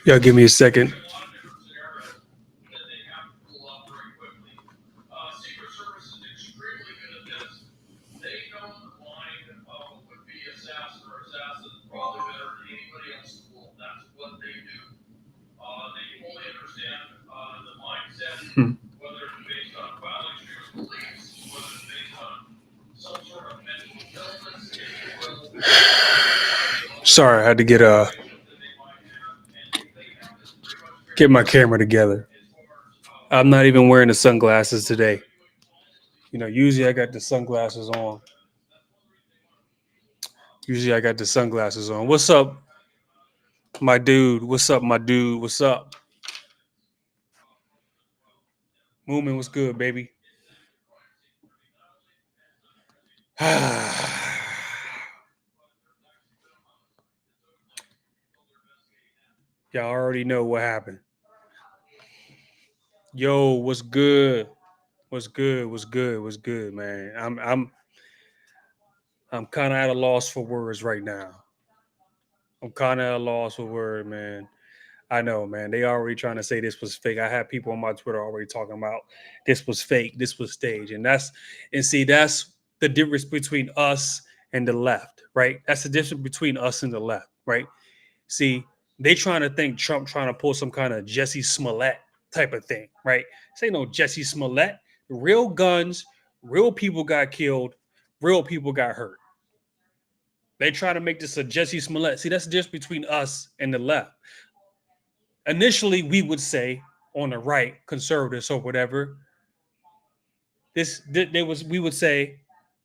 Y'all give me a second. Hmm. Sorry, I had to get my camera together. I'm not even wearing the sunglasses today. Usually I got the sunglasses on. Usually I got the sunglasses on. What's up, my dude? What's up, my dude? What's up? Movement was good, baby. Y'all already know what happened. Yo, what's good? What's good? What's good? What's good, man? I'm kind of at a loss for words right now. I'm kind of at a loss for words, man. I know, man. They already trying to say this was fake. I had people on my Twitter already talking about this was fake, this was staged, that's the difference between us and the left, right? That's the difference between us and the left, right? See, they trying to think Trump trying to pull some kind of Jesse Smollett type of thing, right? Say no Jesse Smollett. Real guns, real people got killed, real people got hurt. They try to make this a Jesse Smollett. See, that's just between us and the left. Initially, we would say on the right, conservatives or whatever, there was we would say,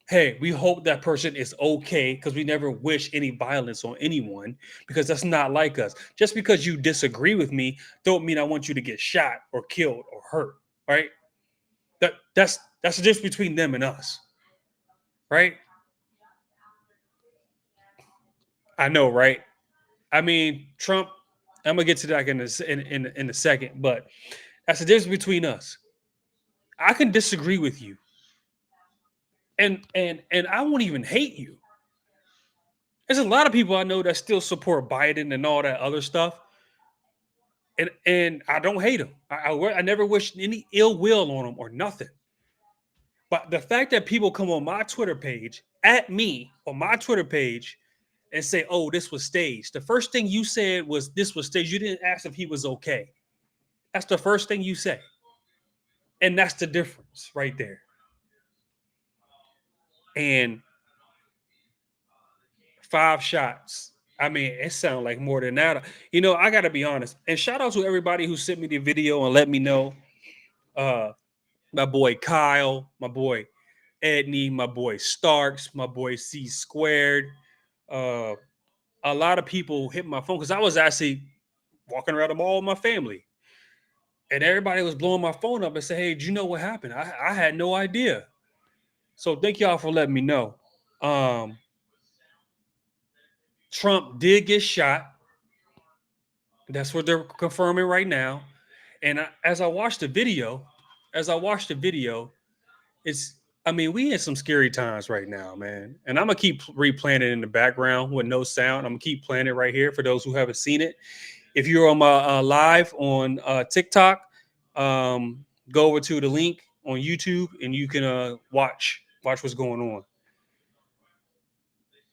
hey, we hope that person is okay because we never wish any violence on anyone because that's not like us. Just because you disagree with me, don't mean I want you to get shot or killed or hurt, right? That's the difference between them and us, right? I know, right? I mean, Trump. I'm gonna get to that in a second, but that's the difference between us. I can disagree with you, and I won't even hate you. There's a lot of people I know that still support Biden and all that other stuff, and I don't hate them. I never wish any ill will on them or nothing. But the fact that people come on my Twitter page at me on my Twitter page and say, "Oh, this was staged," the first thing you said was this was staged. You didn't ask if he was okay. That's the first thing you say, and that's the difference right there. And 5 shots. I mean, it sounds like more than that. I got to be honest. And shout out to everybody who sent me the video and let me know. Uh, my boy Kyle, my boy Edney, my boy Starks, my boy C Squared. Uh, a lot of people hit my phone because I was actually walking around the mall with my family, and everybody was blowing my phone up and say, "Hey, do you know what happened?" I had no idea. So thank y'all for letting me know. Um, Trump did get shot. That's what they're confirming right now. And as I watched the video, it's I mean, we in some scary times right now, man. And I'm gonna keep replaying it in the background with no sound. I'm gonna keep playing it right here for those who haven't seen it. If you're on my live on TikTok, go over to the link on YouTube and you can watch what's going on.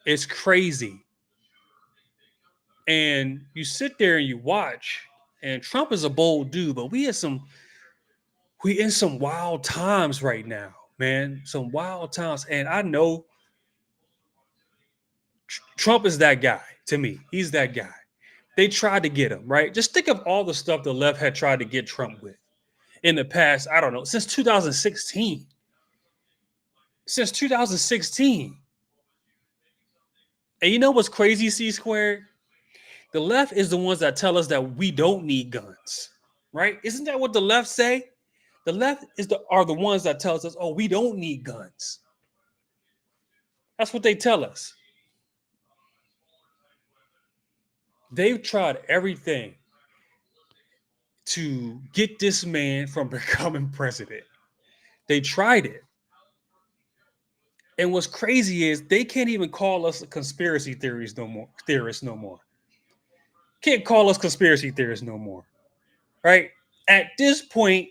It's crazy, and you sit there and you watch. And Trump is a bold dude, but we in some wild times right now, man. Some wild times, and I know Trump is that guy to me. He's that guy. They tried to get him right. Just think of all the stuff the left had tried to get Trump with in the past. I don't know since 2016. Since 2016, and you know what's crazy? C squared. The left is the ones that tell us that we don't need guns, right? Isn't that what the left say? The left are the ones that tells us, oh, we don't need guns. That's what they tell us. They've tried everything to get this man from becoming president. They tried it. And what's crazy is they can't even call us conspiracy theories no more. Theorists no more. Can't call us conspiracy theorists no more, right? At this point,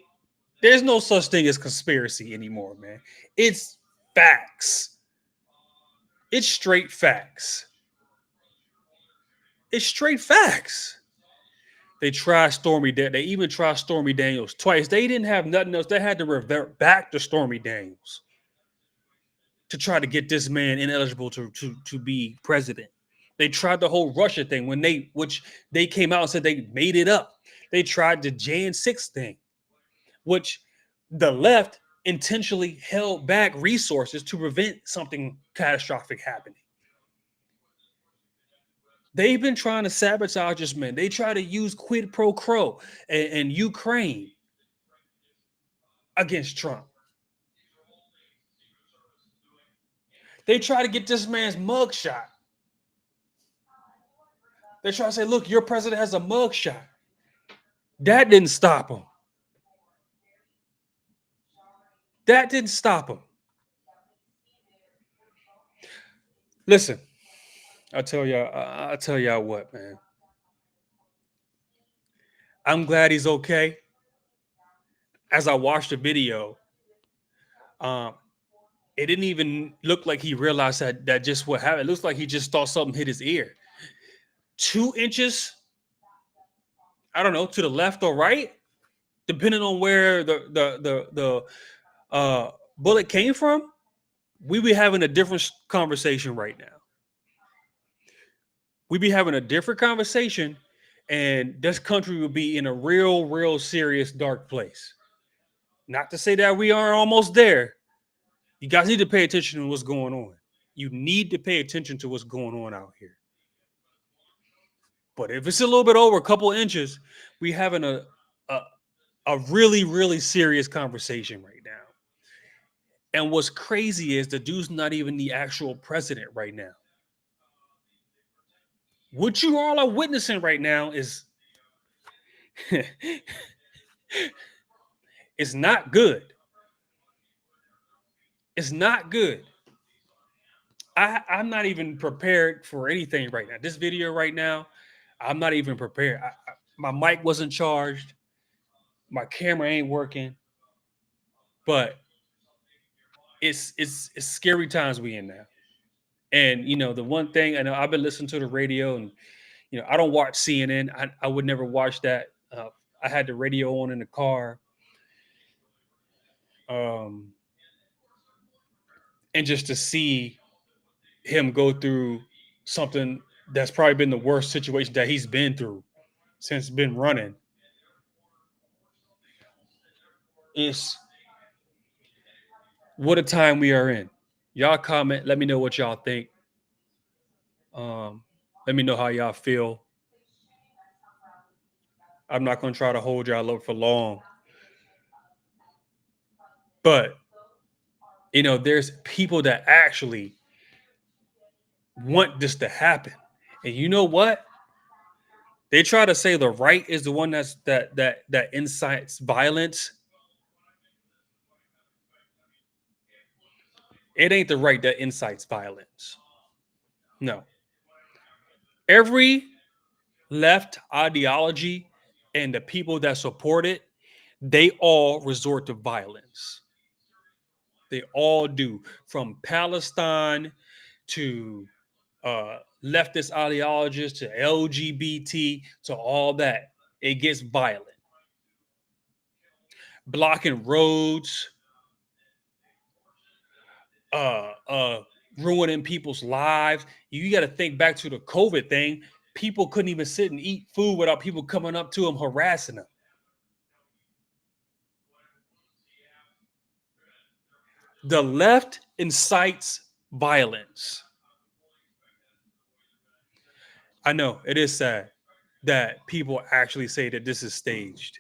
there's no such thing as conspiracy anymore, man. It's facts. It's straight facts. It's straight facts. They tried Stormy. They even tried Stormy Daniels twice. They didn't have nothing else. They had to revert back to Stormy Daniels to try to get this man ineligible to be president. They tried the whole Russia thing which they came out and said they made it up. They tried the Jan 6 thing, which the left intentionally held back resources to prevent something catastrophic happening. They've been trying to sabotage this man. They try to use quid pro quo and Ukraine against Trump. They try to get this man's mugshot. They try to say, look, your president has a mugshot. That didn't stop him. That didn't stop him. Listen, I tell y'all what, man. I'm glad he's okay. As I watched the video, um, it didn't even look like he realized that just what happened. It looks like he just thought something hit his ear. 2 inches, I don't know, to the left or right, depending on where the bullet came from, we be having a different conversation right now. We be having a different conversation, and this country would be in a real serious dark place. Not to say that we are almost there. You guys need to pay attention to what's going on. You need to pay attention to what's going on out here. But if it's a little bit over a couple inches, we having a a really serious conversation right now. And what's crazy is the dude's not even the actual president right now. What you all are witnessing right now is it's not good. It's not good. I'm not even prepared for anything right now. This video right now, I'm not even prepared. My mic wasn't charged. My camera ain't working. But it's scary times we in now. And the one thing I know, I've been listening to the radio, and I don't watch CNN. I would never watch that. I had the radio on in the car, um, and just to see him go through something that's probably been the worst situation that he's been through since been running. It's what a time we are in. Y'all comment. Let me know what y'all think. Um, Let me know how y'all feel. I'm not going to try to hold y'all up for long. But, there's people that actually want this to happen. And you know what? They try to say the right is the one that incites violence. It ain't the right that incites violence. No. Every left ideology and the people that support it, they all resort to violence. They all do. From Palestine to leftist ideologists to LGBT to all that. It gets violent. Blocking roads, ruining people's lives. You got to think back to the COVID thing. People couldn't even sit and eat food without people coming up to them harassing them. The left incites violence. I know it is sad that people actually say that this is staged.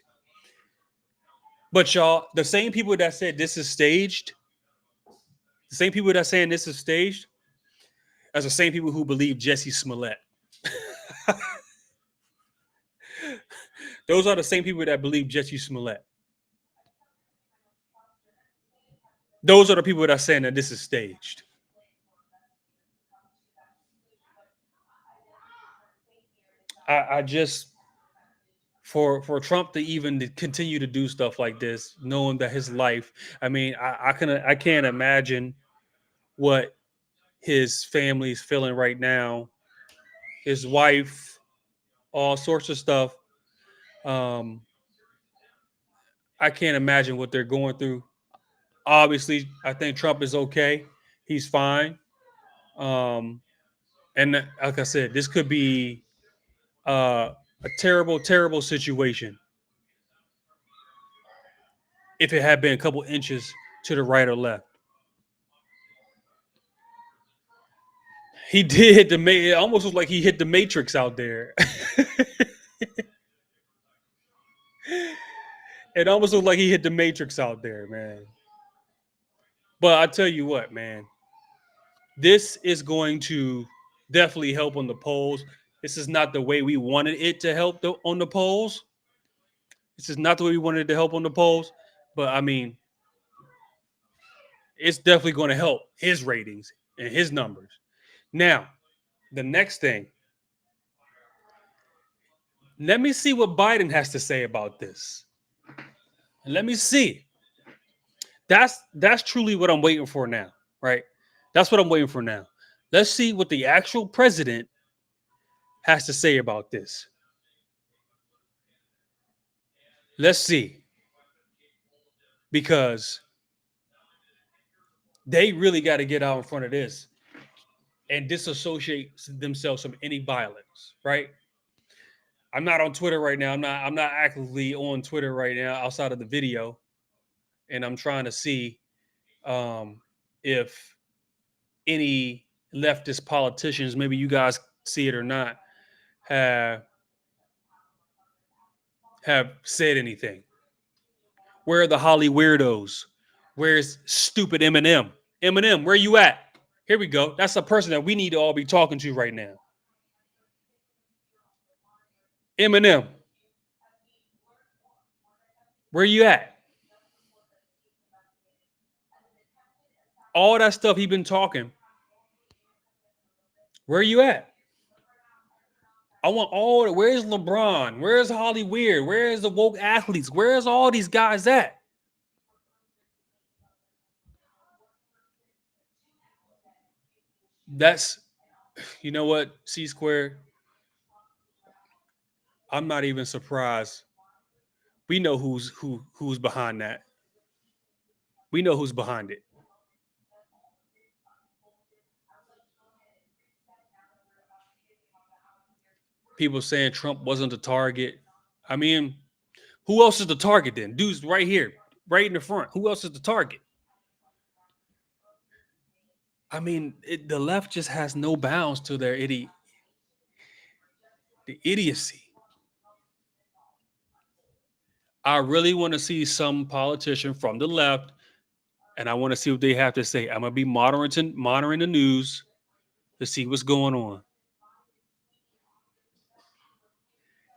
But y'all, the same people that said this is staged, the same people that saying this is staged, as the same people who believe Jesse Smollett. Those are the same people that believe Jesse Smollett. Those are the people that are saying that this is staged. I just for Trump to even to continue to do stuff like this, knowing that his life. I mean, I can't imagine what his family's feeling right now. His wife, all sorts of stuff. Um, I can't imagine what they're going through. Obviously, I think Trump is okay. He's fine. Um, and like I said, this could be a terrible, terrible situation if it had been a couple inches to the right or left. He did hit the it almost looked like he hit the Matrix out there. It almost looked like he hit the Matrix out there, man. But I tell you what, man, this is going to definitely help on the polls. This is not the way we wanted it to help on the polls. This is not the way we wanted it to help on the polls. But I mean, it's definitely going to help his ratings and his numbers. Now, the next thing, let me see what Biden has to say about this. Let me see. That's truly what I'm waiting for now, right? That's what I'm waiting for now. Let's see what the actual president has to say about this. Let's see. Because they really got to get out in front of this and disassociate themselves from any violence, right? I'm not on Twitter right now. I'm not actively on Twitter right now outside of the video. And I'm trying to see if any leftist politicians, maybe you guys see it or not, have said anything. Where are the Holly weirdos? Where's stupid Eminem? Eminem, where you at? Here we go. That's a person that we need to all be talking to right now. Eminem, where you at? All that stuff he been talking. Where you at? I want all. Where's LeBron? Where's Holly Weird? Where's the woke athletes? Where's all these guys at? That's, you know what, C Square. I'm not even surprised. We know who's behind that. We know who's behind it. People saying Trump wasn't the target. I mean, who else is the target then? Dude's right here, right in the front. Who else is the target? I mean, the left just has no bounds to their the idiocy. I really want to see some politician from the left, and I want to see what they have to say. I'm gonna be monitoring the news to see what's going on,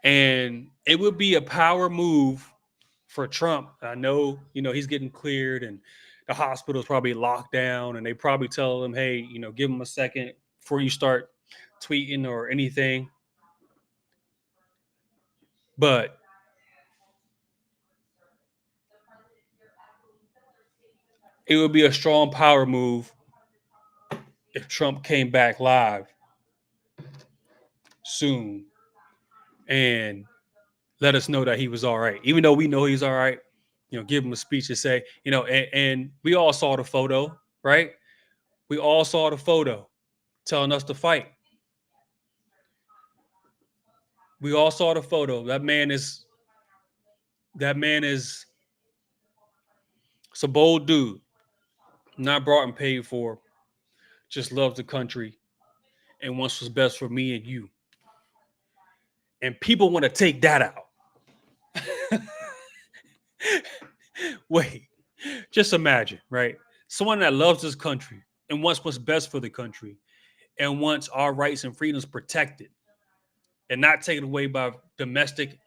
and it would be a power move for Trump. I know, he's getting cleared, and the hospital's probably locked down, and they probably tell him, "Hey, give him a second before you start tweeting or anything." But it would be a strong power move if Trump came back live soon and let us know that he was all right. Even though we know he's all right, give him a speech to say, and we all saw the photo, right? We all saw the photo telling us to fight. We all saw the photo. That man is it's a bold dude, not brought and paid for, just loves the country and wants what's best for me and you. And people want to take that out. Wait, just imagine, right? Someone that loves this country and wants what's best for the country and wants our rights and freedoms protected and not taken away by domestic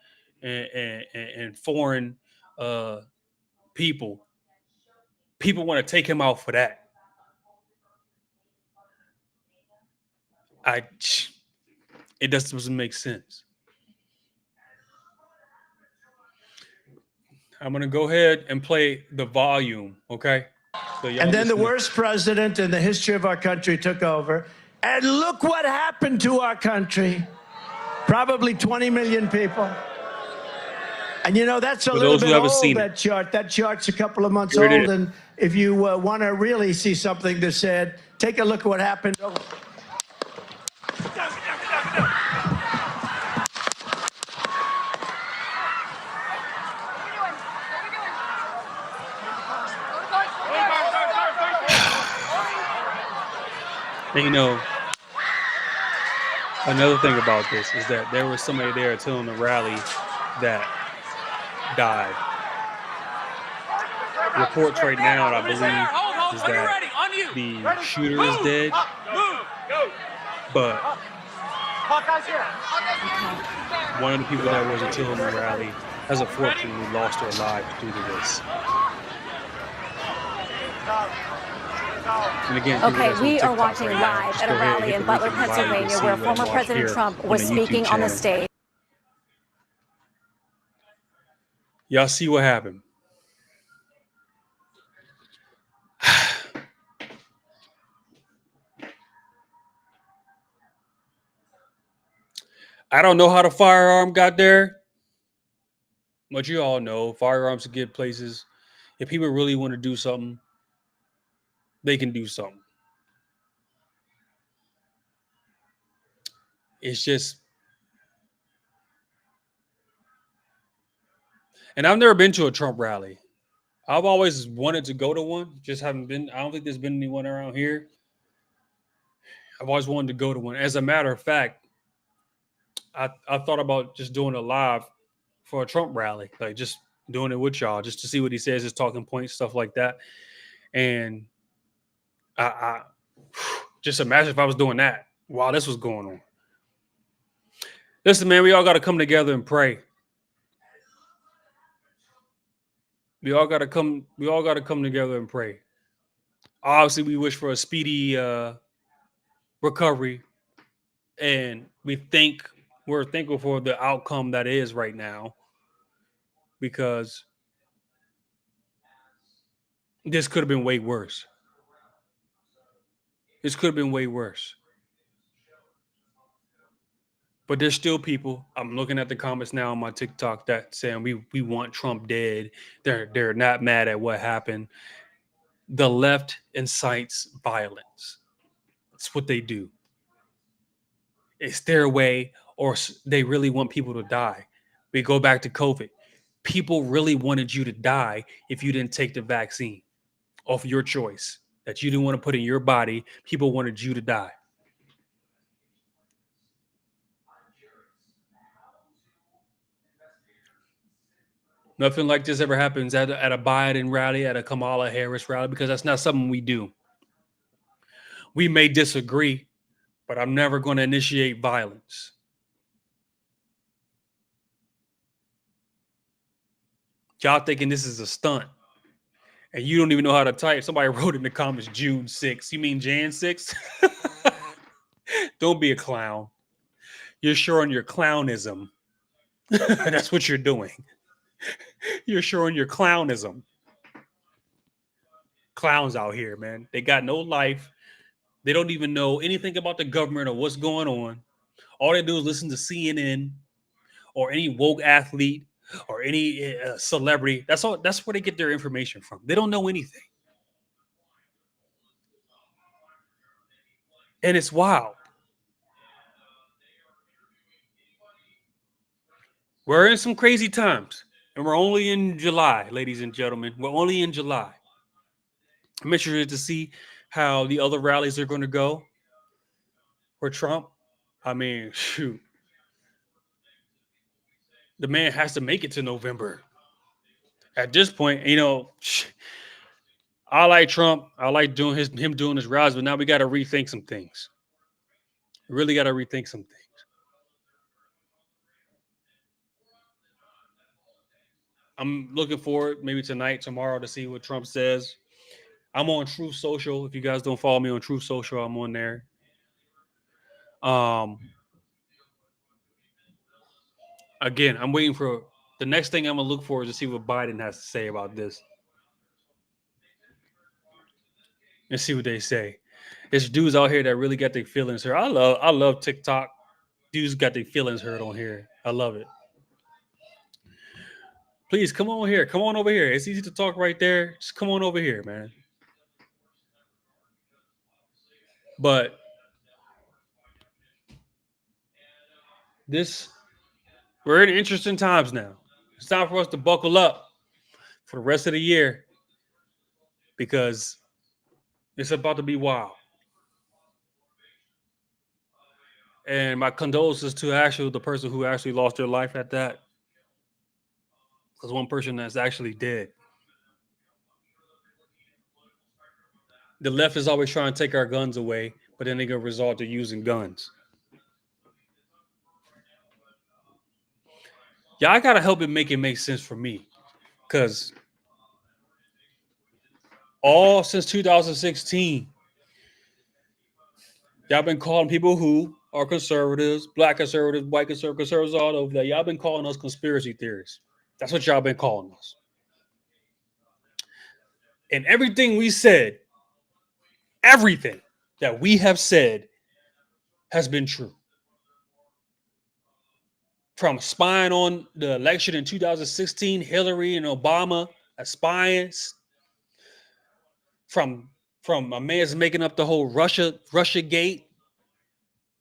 and foreign uh, people. People want to take him out for that. I It just doesn't make sense. I'm gonna go ahead and play the volume, okay? So y'all And then the listen up. worst president in the history of our country took over. And look what happened to our country. Probably 20 million people. And you know, that's a For little those who bit haven't old, seen it, that chart. That chart's a couple of months here it is. old. And if you want to really see something that's said, take a look at what happened. And you know, another thing about this is that there was somebody there attending the rally that died. Reports right now, I believe, is that the shooter is dead, but one of the people that was attending the rally has unfortunately lost their lives due to this. And again, people Okay, that's on we are TikTok watching right now, live just at a go ahead and rally hit in the link Butler, in the bio. You can Pennsylvania, see where what I'm former watching President here Trump on was the YouTube speaking on the channel. stage. Y'all see what happened. I don't know how the firearm got there, but you all know firearms can get places. If people really want to do something, they can do something. It's just, and I've never been to a Trump rally. I've always wanted to go to one, just haven't been. I don't think there's been anyone around here. I've always wanted to go to one. As a matter of fact, I thought about just doing a live for a Trump rally, like just doing it with y'all, just to see what he says, his talking points, stuff like that. And I just imagine if I was doing that while this was going on. Listen, man, we all got to come together and pray. We all got to come. We all got to come together and pray. Obviously, we wish for a speedy recovery, and we're thankful for the outcome that is right now, because this could have been way worse. This could have been way worse. But there's still people. I'm looking at the comments now on my TikTok that saying we want Trump dead. They're not mad at what happened. The left incites violence. It's what they do. It's their way, or they really want people to die. We go back to COVID. People really wanted you to die if you didn't take the vaccine of your choice that you didn't want to put in your body. People wanted you to die. Nothing like this ever happens at a Biden rally, at a Kamala Harris rally, because that's not something we do. We may disagree, but I'm never going to initiate violence. Y'all thinking this is a stunt, and you don't even know how to type. Somebody wrote in the comments June 6th. You mean Jan 6th? Don't be a clown. You're showing your clownism. That's what you're doing. You're showing your clownism. Clowns out here, man. They got no life. They don't even know anything about the government or what's going on. All they do is listen to CNN or any woke athlete or any celebrity. That's all. That's where they get their information from. They don't know anything, and it's wild. We're in some crazy times, and we're only in July, ladies and gentlemen. We're only in July. I'm interested to see how the other rallies are going to go for Trump. I mean, shoot, the man has to make it to November. At this point, I like Trump. I like him doing his rallies, but now we got to rethink some things. We really got to rethink some things. I'm looking forward maybe tonight, tomorrow to see what Trump says. I'm on Truth Social. If you guys don't follow me on Truth Social, I'm on there. Um, Again, I'm waiting for The next thing I'm gonna look for is to see what Biden has to say about this and see what they say. There's dudes out here that really got their feelings hurt. I love TikTok. Dudes got their feelings hurt on here. I love it. Please come on here. Come on over here. It's easy to talk right there. Just come on over here, man. But this we're in interesting times now. It's time for us to buckle up for the rest of the year because it's about to be wild. And my condolences to actually the person who actually lost their life at that. Because one person that's actually dead. The left is always trying to take our guns away, but then they're gonna resort to using guns. Yeah, I gotta help it make sense for me. Cause all since 2016, y'all been calling people who are conservatives, black conservatives, white conservatives, conservatives all over there. Y'all been calling us conspiracy theorists. That's what y'all been calling us. And everything we said, everything that we have said has been true. From spying on the election in 2016, Hillary and Obama spying, from a man's making up the whole Russia gate.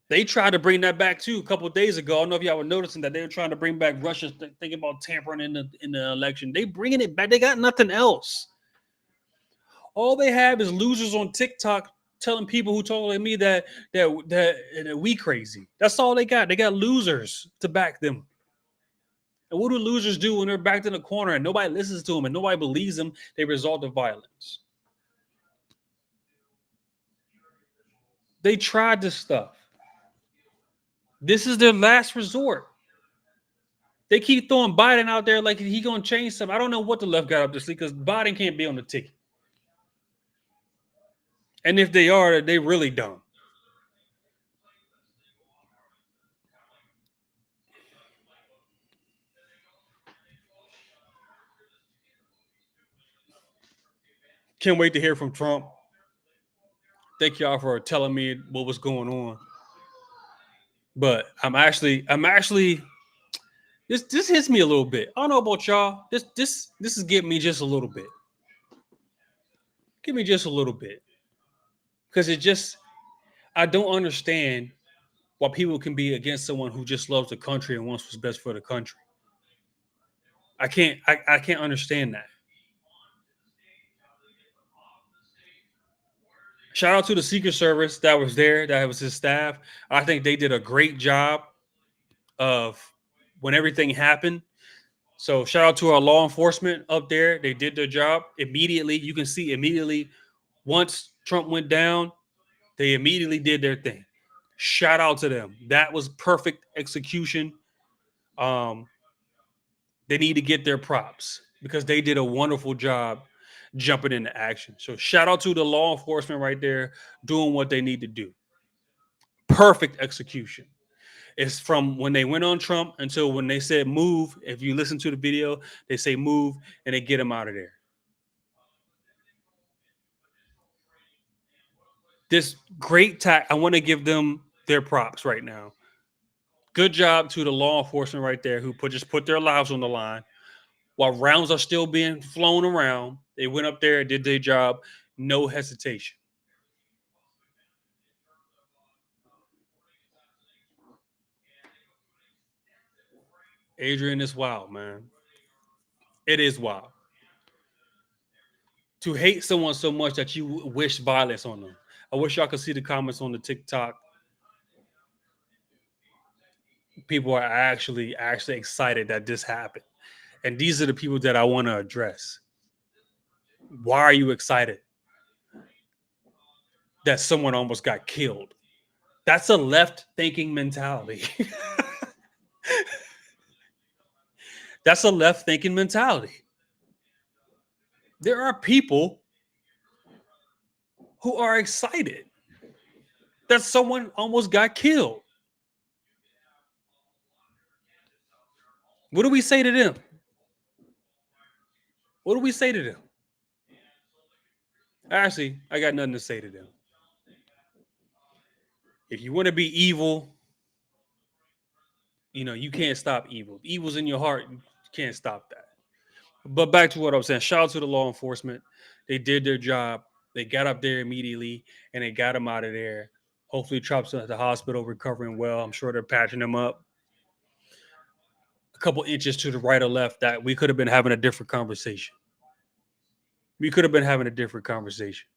They tried to bring that back too a couple of days ago. I don't know if y'all were noticing that they were trying to bring back Russia, thinking about tampering in the election. They bringing it back. They got nothing else. All they have is losers on TikTok telling people who talk like me that we crazy. That's all they got. They got losers to back them. And what do losers do when they're backed in a corner and nobody listens to them and nobody believes them? They resort to violence. They tried this stuff. This is their last resort. They keep throwing Biden out there like he gonna change something. I don't know what the left got up to sleep because Biden can't be on the ticket. And if they are, they really dumb. Can't wait to hear from Trump. Thank y'all for telling me what was going on. But I'm actually this hits me a little bit. I don't know about y'all. This is getting me just a little bit. Give me just a little bit. Because I don't understand why people can be against someone who just loves the country and wants what's best for the country. I can't understand that. Shout out to the Secret Service that was there, that was his staff. I think they did a great job of when everything happened. So shout out to our law enforcement up there. They did their job immediately. You can see immediately once Trump went down, they immediately did their thing. Shout out to them. That was perfect execution. Um, they need to get their props because they did a wonderful job jumping into action. So shout out to the law enforcement right there doing what they need to do. Perfect execution. It's from when they went on Trump until when they said move. If you listen to the video, they say move and they get him out of there. This great tack. I want to give them their props right now. Good job to the law enforcement right there who just put their lives on the line while rounds are still being flown around. They went up there and did their job, no hesitation. Adrian is wild, man. It is wild to hate someone so much that you wish violence on them. I wish y'all could see the comments on the TikTok. People are actually excited that this happened, and these are the people that I want to address. Why are you excited that someone almost got killed? That's a left thinking mentality. That's a left thinking mentality. There are people who are excited that someone almost got killed. What do we say to them? What do we say to them? Actually, I got nothing to say to them. If you want to be evil, you can't stop evil. If evil's in your heart, you can't stop that. But back to what I was saying. Shout out to the law enforcement. They did their job. They got up there immediately and they got him out of there. Hopefully, Trump's at the hospital recovering well. I'm sure they're patching him up. A couple inches to the right or left, that we could have been having a different conversation. We could have been having a different conversation.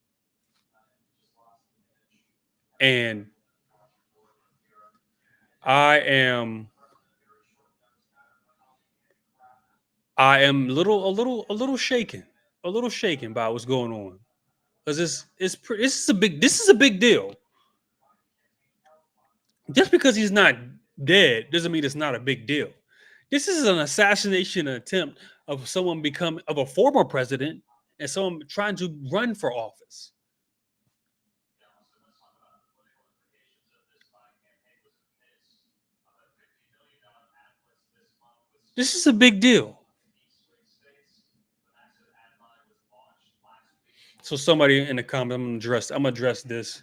And I am a little shaken by what's going on. Because this is a big deal. Just because he's not dead doesn't mean it's not a big deal. This is an assassination attempt of a former president and someone trying to run for office. This is a big deal. So somebody in the comments, I'm gonna address this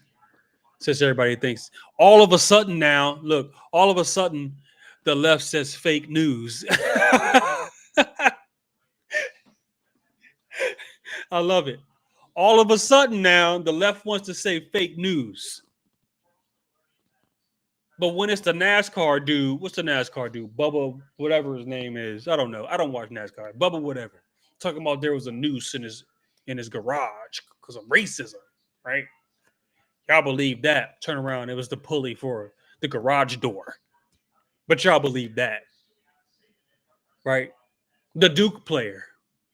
since everybody thinks all of a sudden now, look, all of a sudden the left says fake news. I love it. All of a sudden now the left wants to say fake news. But when it's the NASCAR dude, what's the NASCAR dude? Bubba, whatever his name is. I don't know. I don't watch NASCAR. Bubba, whatever. Talking about there was a noose in his garage because of racism, right? Y'all believe that. Turn around, it was the pulley for the garage door. But y'all believe that, right? The Duke player.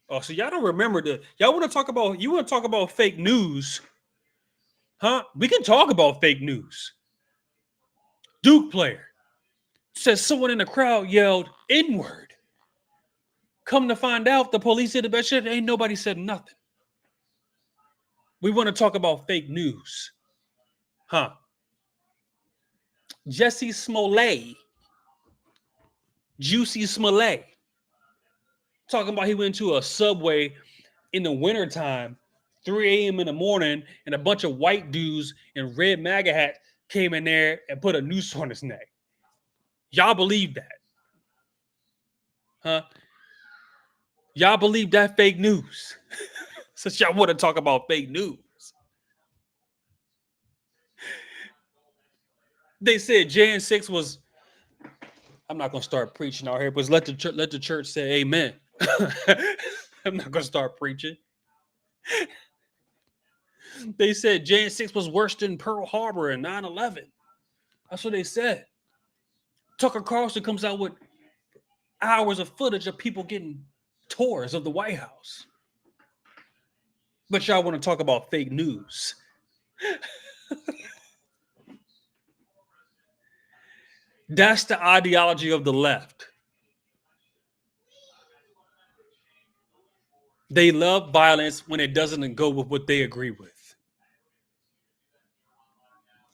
Oh, so y'all don't remember y'all want to talk about fake news, huh? We can talk about fake news. Duke player says someone in the crowd yelled N-word. Come to find out, the police did the best shit. Ain't nobody said nothing. We want to talk about fake news, huh? Jesse Smollett, Juicy Smollett, talking about he went to a Subway in the wintertime, 3 a.m. in the morning, and a bunch of white dudes in red MAGA hats came in there and put a noose on his neck. Y'all believe that, huh? Y'all believe that fake news? Since y'all want to talk about fake news. They said Jan 6 was. I'm not gonna start preaching out here, but let the church say amen. I'm not gonna start preaching. They said Jan 6 was worse than Pearl Harbor and 9/11. That's what they said. Tucker Carlson comes out with hours of footage of people getting tours of the White House. But y'all want to talk about fake news. That's the ideology of the left. They love violence when it doesn't go with what they agree with.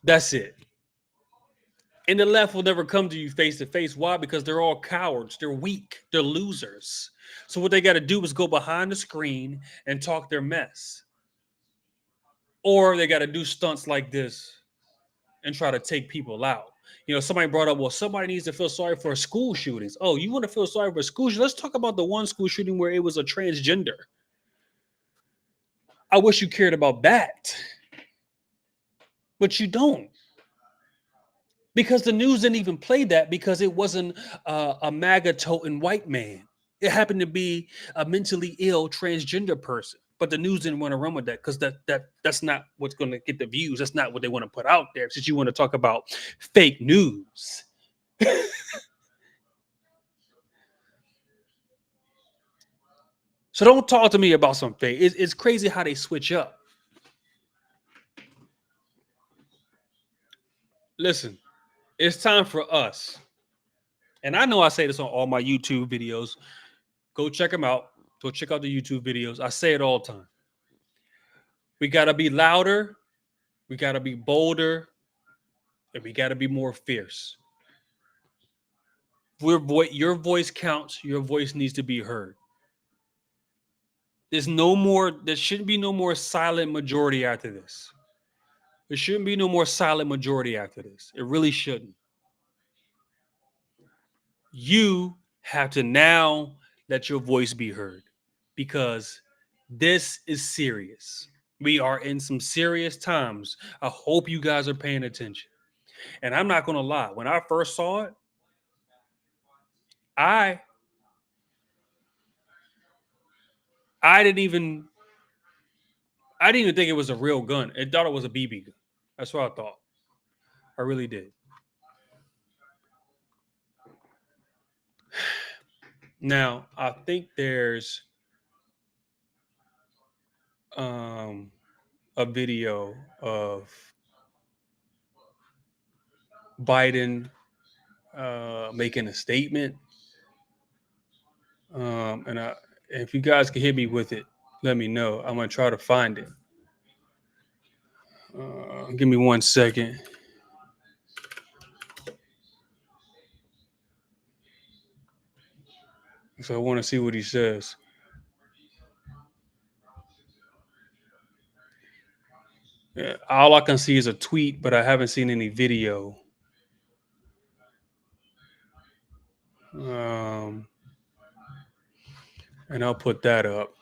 That's it. And the left will never come to you face to face. Why? Because they're all cowards. They're weak. They're losers. So what they got to do is go behind the screen and talk their mess. Or they got to do stunts like this and try to take people out. Somebody brought up, well, somebody needs to feel sorry for school shootings. Oh, you want to feel sorry for school shootings? Let's talk about the one school shooting where it was a transgender. I wish you cared about that. But you don't. Because the news didn't even play that because it wasn't a MAGA-toting white man. It happened to be a mentally ill transgender person. But the news didn't want to run with that because that's not what's going to get the views. That's not what they want to put out there. Since you want to talk about fake news. So don't talk to me about some fake. It's crazy how they switch up. Listen, it's time for us. And I know I say this on all my YouTube videos. Go check them out. Go check out the YouTube videos. I say it all the time. We got to be louder. We got to be bolder. And we got to be more fierce. Your voice counts. Your voice needs to be heard. There's no more. There shouldn't be no more silent majority after this. There shouldn't be no more silent majority after this. It really shouldn't. You have to now let your voice be heard because this is serious. We are in some serious times. I hope you guys are paying attention. And I'm not going to lie, when I first saw it, I I didn't even I didn't even think it was a real gun. I thought it was a BB gun. That's what I thought. I really did. Now, I think there's um a video of Biden making a statement. And if you guys can hit me with it, let me know. I'm gonna try to find it. Give me 1 second. So I want to see what he says. Yeah, all I can see is a tweet, but I haven't seen any video. Um, and I'll put that up.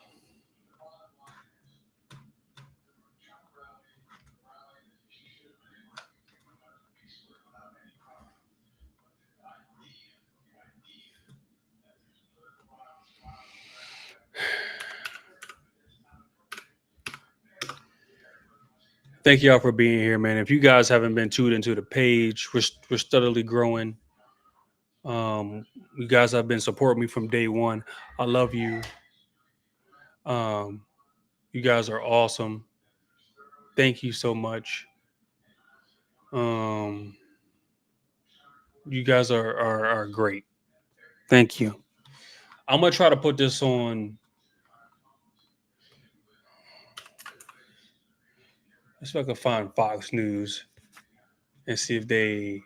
Thank y'all for being here, man. If you guys haven't been tuned into the page, we're steadily growing. You guys have been supporting me from day one. I love you. Um, you guys are awesome. Thank you so much. Um, you guys are great. Thank you. I'm gonna try to put this on. Let's see if I can find Fox News and see if they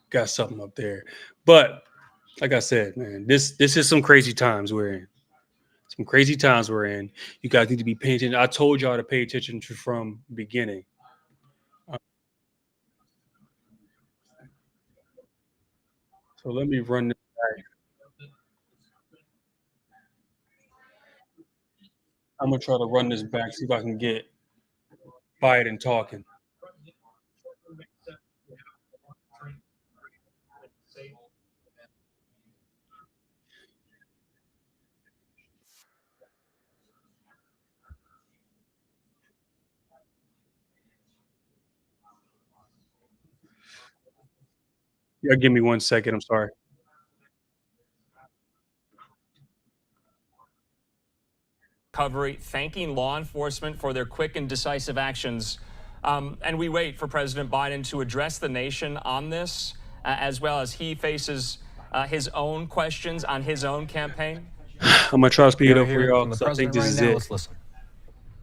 got something up there. But like I said, man, this is some crazy times we're in. Some crazy times we're in. You guys need to be paying attention. I told y'all to pay attention to from the beginning. Uh, so let me run this back. I'm gonna try to run this back, see if I can get Biden talking. Yeah, give me 1 second. I'm sorry. Recovery, thanking law enforcement for their quick and decisive actions. And we wait for President Biden to address the nation on this, as well as he faces his own questions on his own campaign. I'm gonna try to speed it up for Hearing y'all from the because I think president this right is now. it. Let's listen.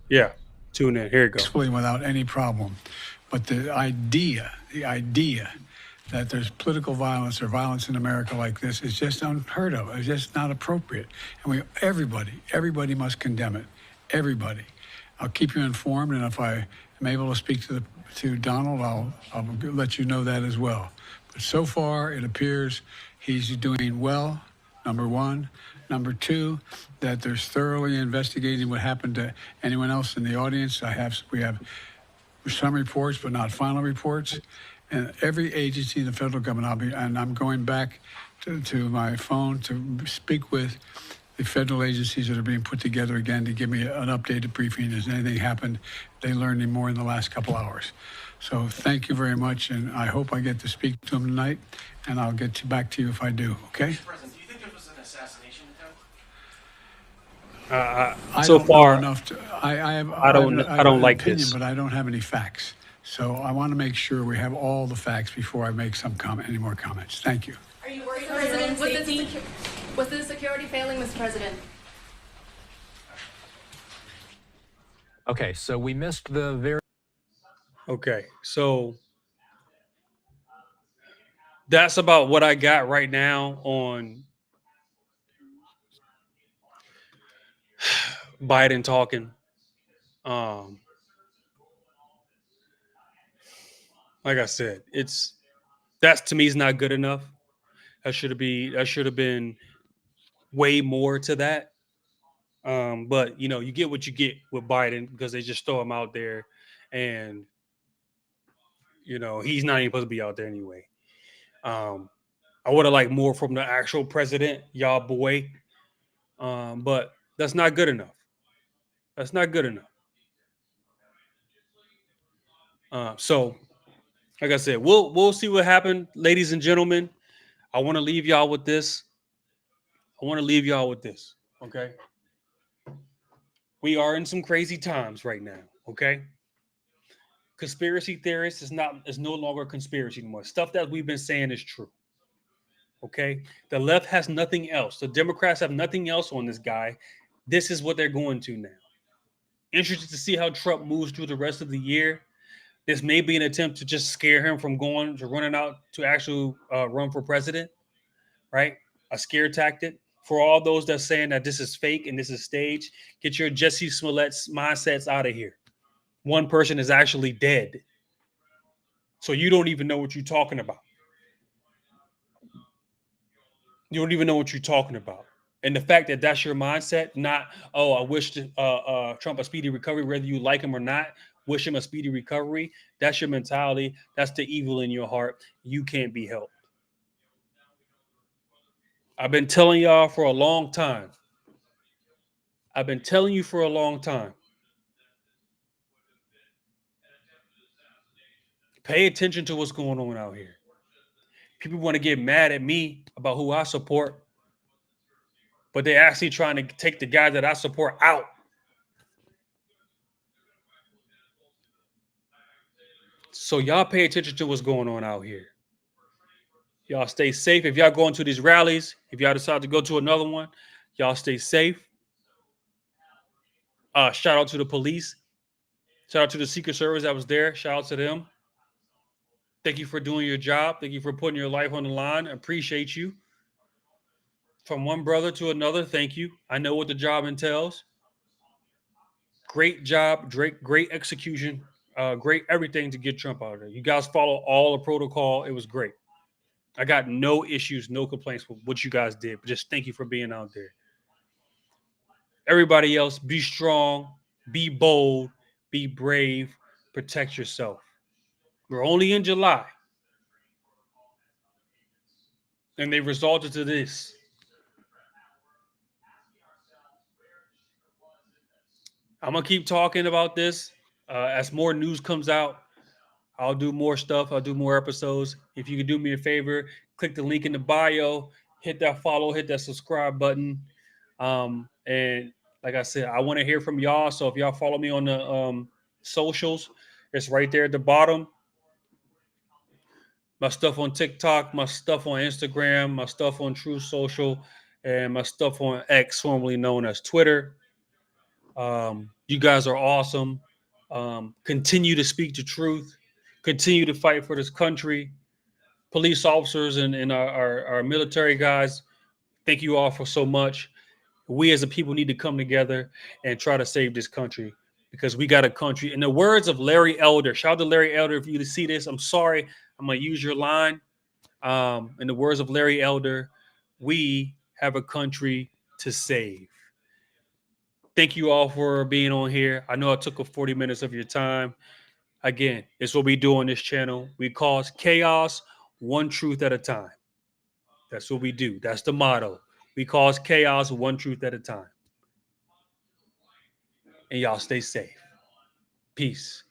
Yeah, tune in. Here you go. Peacefully without any problem. But the idea that there's political violence or violence in America like this is just unheard of. It's just not appropriate. And everybody must condemn it. Everybody. I'll keep you informed, and if I am able to speak to Donald, I'll let you know that as well. But so far, it appears he's doing well, number one. Number two, that there's thoroughly investigating what happened to anyone else in the audience. We have some reports, but not final reports. And every agency in the federal government, I'm going back to my phone to speak with the federal agencies that are being put together again to give me an updated briefing. Has anything happened? They learned any more in the last couple hours. So thank you very much, and I hope I get to speak to them tonight, and I'll get back to you if I do, okay? Mr. President, do you think there was an assassination attempt? I So don't far, know enough to, I don't have an like opinion, this. but I don't have any facts. So I want to make sure we have all the facts before I make any more comments. Thank you. Are you worried about your own safety? Was the security failing, Mr. President? Okay, so we missed the very. Okay, so that's about what I got right now on Biden talking. Um, like I said, that's to me is not good enough. That should have been way more to that. But you get what you get with Biden because they just throw him out there, and he's not even supposed to be out there anyway. Um, I would have liked more from the actual president, y'all boy, but that's not good enough. That's not good enough. So, like I said, we'll see what happened, ladies and gentlemen. I want to leave y'all with this. I want to leave y'all with this. Okay, we are in some crazy times right now. Okay, conspiracy theorists is no longer conspiracy anymore. Stuff that we've been saying is true. Okay, the left has nothing else. The Democrats have nothing else on this guy. This is what they're going to now. Interested to see how Trump moves through the rest of the year. This may be an attempt to just scare him from going to running out to actually run for president, right? A scare tactic. For all those that saying that this is fake and this is staged, get your Jesse Smollett's mindsets out of here. One person is actually dead. So you don't even know what you're talking about. You don't even know what you're talking about. And the fact that that's your mindset, not, oh, I wish Trump a speedy recovery, whether you like him or not, wish him a speedy recovery. That's your mentality. That's the evil in your heart. You can't be helped. I've been telling y'all for a long time. I've been telling you for a long time. Pay attention to what's going on out here. People want to get mad at me about who I support, but they're actually trying to take the guy that I support out. So y'all pay attention to what's going on out here. Y'all stay safe. If y'all going to these rallies, if y'all decide to go to another one, y'all stay safe. Shout out to the police. Shout out to the Secret Service that was there. Shout out to them. Thank you for doing your job. Thank you for putting your life on the line. I appreciate you. From one brother to another, thank you. I know what the job entails. Great job, great execution, great everything to get Trump out of there. You guys follow all the protocol. It was great. I got no issues, no complaints with what you guys did. But just thank you for being out there. Everybody else, be strong, be bold, be brave, protect yourself. We're only in July. And they resulted to this. I'm going to keep talking about this. As more news comes out, I'll do more stuff. I'll do more episodes. If you could do me a favor, click the link in the bio, hit that follow, hit that subscribe button. And like I said, I want to hear from y'all. So if y'all follow me on the socials, it's right there at the bottom. My stuff on TikTok, my stuff on Instagram, my stuff on True Social, and my stuff on X, formerly known as Twitter. You guys are awesome. Continue to speak the truth. Continue to fight for this country. Police officers and our military guys, thank you all for so much. We as a people need to come together and try to save this country because we got a country. In the words of Larry Elder, shout out to Larry Elder if you see this. I'm sorry. I'm going to use your line. In the words of Larry Elder, we have a country to save. Thank you all for being on here. I know I took up 40 minutes of your time. Again, it's what we do on this channel. We cause chaos one truth at a time. That's what we do. That's the motto. We cause chaos one truth at a time. And y'all stay safe. Peace.